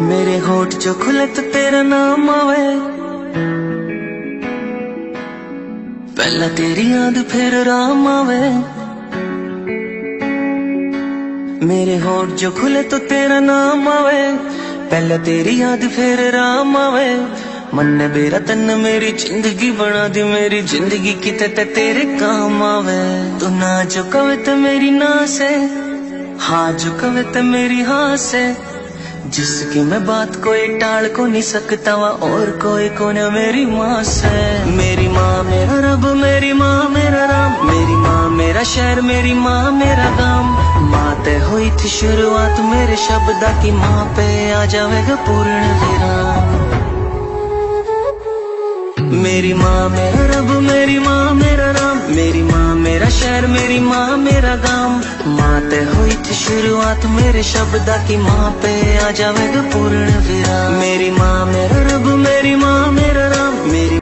मेरे होठ जो खुले तो तेरा नाम आवे, पहला तेरी याद फिर राम आवे। मेरे होठ जो खुले तो तेरा नाम आवे, पहला तेरी याद फिर राम आवे। मन ने मेरा तन मेरी जिंदगी बना दी, मेरी जिंदगी किते ते तेरे काम आवे। तू ना जो कवे तो मेरी ना से, हाँ जो कवे तो मेरी हाँ से, जिसकी मैं बात कोई टाल को नहीं सकता वा और कोई को न मेरी माँ से। मेरी माँ मेरा रब, मेरी माँ मेरा राम, मेरी माँ मेरा शहर, मेरी माँ मेरा गाम। माँ ते हुई थी शुरुआत मेरे शब्दा की, माँ पे आ जाएगा पूर्ण विराम। मेरी माँ मेरा रब, मेरी माँ मेरा राम, मेरी माँ मेरा शहर, मेरी माँ मेरा गाम। माँ ते हुई थी शुरुआत मेरे शब्दा की, माँ पे आ जाएगा पूर्ण विराम। मेरी